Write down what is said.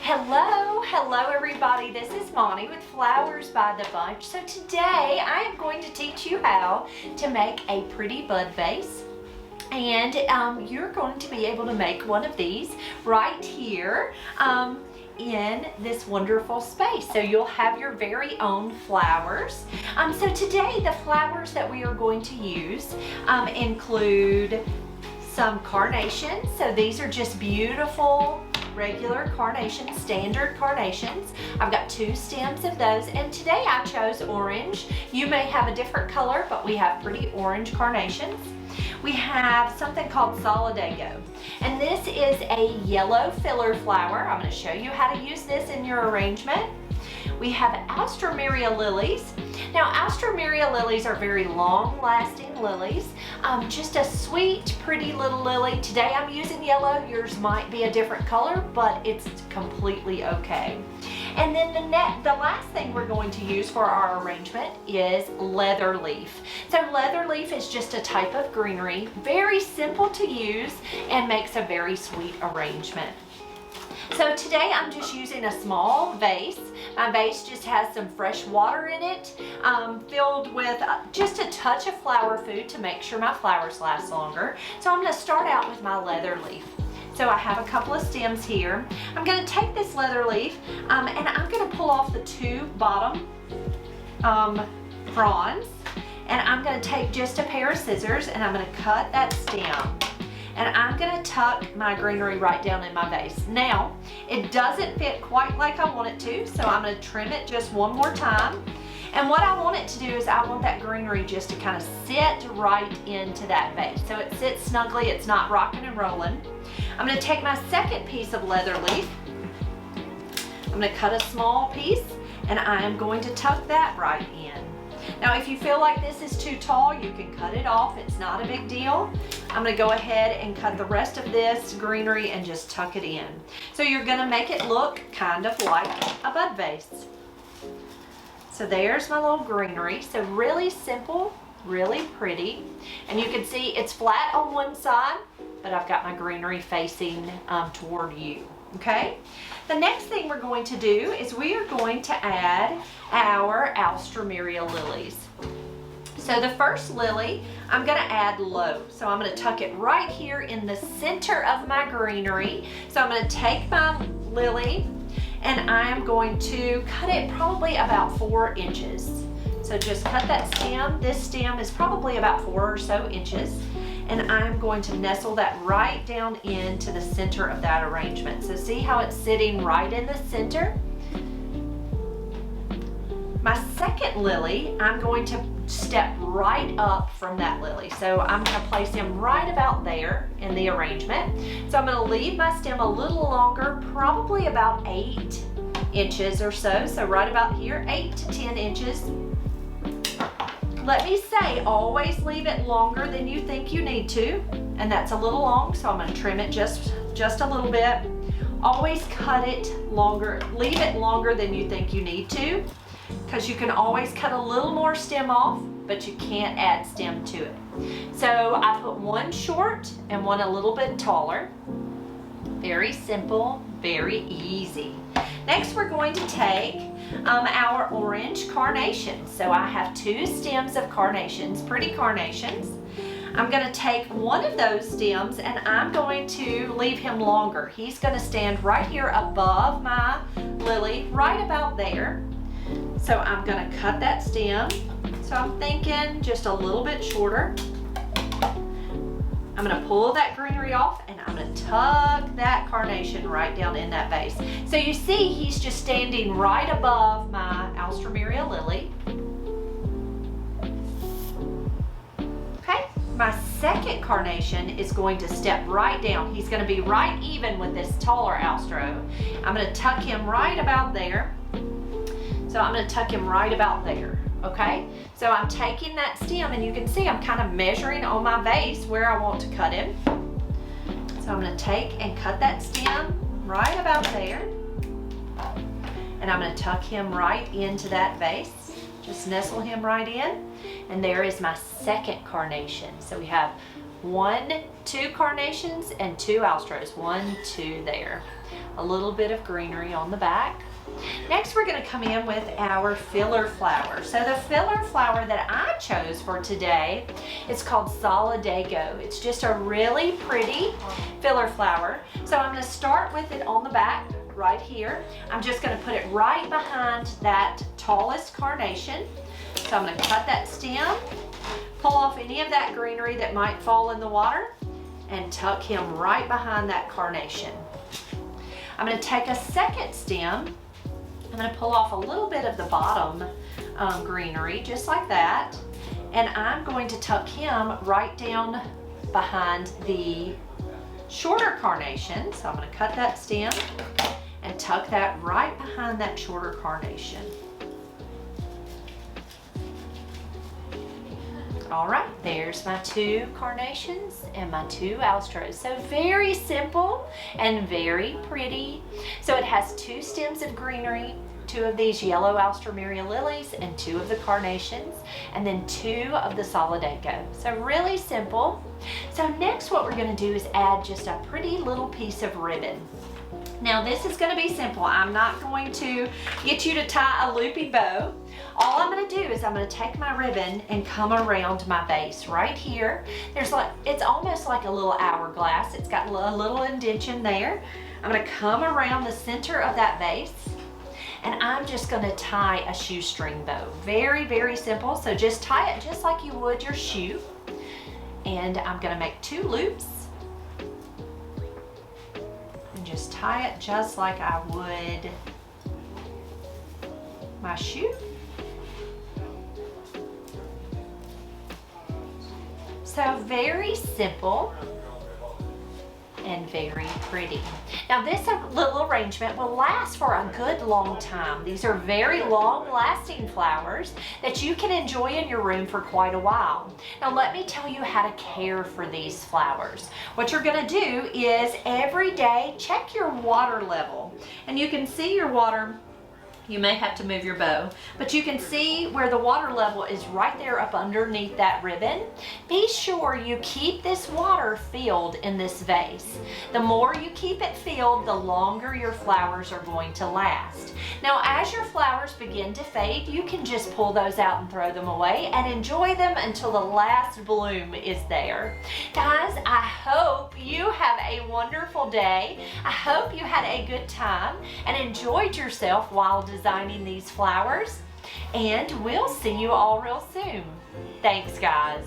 Hello everybody, this is Monty with Flowers by the Bunch. So today I am going to teach you how to make a pretty bud vase. And you're going to be able to make one of these right here in this wonderful space. So you'll have your very own flowers. So today the flowers that we are going to use include some carnations. So these are just beautiful regular carnations, standard carnations. I've got 2 stems of those, and today I chose orange. You may have a different color, but we have pretty orange carnations. We have something called solidago, and this is a yellow filler flower. I'm going to show you how to use this in your arrangement. We have Alstroemeria lilies. Now, Alstroemeria lilies are very long-lasting lilies. Just a sweet, pretty little lily. Today I'm using yellow. Yours might be a different color, but it's completely okay. And then the last thing we're going to use for our arrangement is leather leaf. So leather leaf is just a type of greenery, very simple to use and makes a very sweet arrangement. So today I'm just using a small vase. My vase just has some fresh water in it, filled with just a touch of flower food to make sure my flowers last longer. So I'm going to start out with my leather leaf. So I have a couple of stems here. I'm going to take this leather leaf and I'm going to pull off the 2 bottom fronds, and I'm going to take just a pair of scissors and I'm going to cut that stem. And I'm going to tuck my greenery right down in my vase. Now, it doesn't fit quite like I want it to, so I'm going to trim it just one more time. And what I want it to do is I want that greenery just to kind of sit right into that vase. So it sits snugly, it's not rocking and rolling. I'm going to take my second piece of leather leaf. I'm going to cut a small piece, and I am going to tuck that right in. Now, if you feel like this is too tall, you can cut it off. It's not a big deal. I'm going to go ahead and cut the rest of this greenery and just tuck it in. So you're going to make it look kind of like a bud vase. So there's my little greenery. So really simple, really pretty. And you can see it's flat on one side, but I've got my greenery facing toward you. Okay? The next thing we're going to do is we are going to add our Alstroemeria lilies. So the first lily, I'm going to add low. So I'm going to tuck it right here in the center of my greenery. So I'm going to take my lily and I am going to cut it probably about 4 inches. So just cut that stem. This stem is probably about 4 or so inches. And I'm going to nestle that right down into the center of that arrangement. So see how it's sitting right in the center? My second lily, I'm going to step right up from that lily. So I'm going to place him right about there in the arrangement. So I'm going to leave my stem a little longer, probably about 8 inches or so. So right about here, 8 to 10 inches. Let me say, always leave it longer than you think you need to, and that's a little long, so I'm going to trim it just a little bit. Always cut it longer, leave it longer than you think you need to, because you can always cut a little more stem off, but you can't add stem to it. So I put one short and one a little bit taller. Very simple, very easy. Next, we're going to take our orange carnations. So I have 2 stems of carnations, pretty carnations. I'm going to take one of those stems and I'm going to leave him longer. He's going to stand right here above my lily, right about there. So I'm going to cut that stem. So I'm thinking just a little bit shorter. I'm going to pull that greenery off and I'm going to tuck that carnation right down in that vase. So you see he's just standing right above my Alstroemeria lily. Okay, my second carnation is going to step right down. He's going to be right even with this taller Alstro. I'm going to tuck him right about there. So I'm going to tuck him right about there. Okay, so I'm taking that stem and you can see I'm kind of measuring on my vase where I want to cut him. So I'm going to take and cut that stem right about there. And I'm going to tuck him right into that vase. Just nestle him right in. And there is my second carnation. So we have two carnations and 2 astros. 1, 2 there. A little bit of greenery on the back. Next, we're going to come in with our filler flower. So the filler flower that I chose for today is called Solidago. It's just a really pretty filler flower. So I'm going to start with it on the back right here. I'm just going to put it right behind that tallest carnation. So I'm going to cut that stem, pull off any of that greenery that might fall in the water, and tuck him right behind that carnation. I'm going to take a second stem. I'm going to pull off a little bit of the bottom greenery, just like that, and I'm going to tuck him right down behind the shorter carnation. So I'm going to cut that stem and tuck that right behind that shorter carnation. All right, there's my 2 carnations and my 2 astros. So very simple and very pretty. So it has 2 stems of greenery, 2 of these yellow alstroemeria lilies, and 2 of the carnations, and then 2 of the solidago. So really simple. So next what we're going to do is add just a pretty little piece of ribbon. Now this is going to be simple. I'm not going to get you to tie a loopy bow. All I'm going to do is I'm going to take my ribbon and come around my base right here. It's almost like a little hourglass. It's got a little indentation there. I'm going to come around the center of that base, and I'm just going to tie a shoestring bow. Very, very simple. So just tie it just like you would your shoe. And I'm going to make 2 loops. And just tie it just like I would my shoe. So very simple and very pretty. Now this little arrangement will last for a good long time. These are very long lasting flowers that you can enjoy in your room for quite a while. Now let me tell you how to care for these flowers. What you're going to do is every day check your water level, and you can see your water. You may have to move your bow, but you can see where the water level is right there up underneath that ribbon. Be sure you keep this water filled in this vase. The more you keep it filled, the longer your flowers are going to last. Now, as your flowers begin to fade, you can just pull those out and throw them away and enjoy them until the last bloom is there. Guys, I hope you have a wonderful day. I hope you had a good time and enjoyed yourself while designing these flowers, and we'll see you all real soon. Thanks, guys.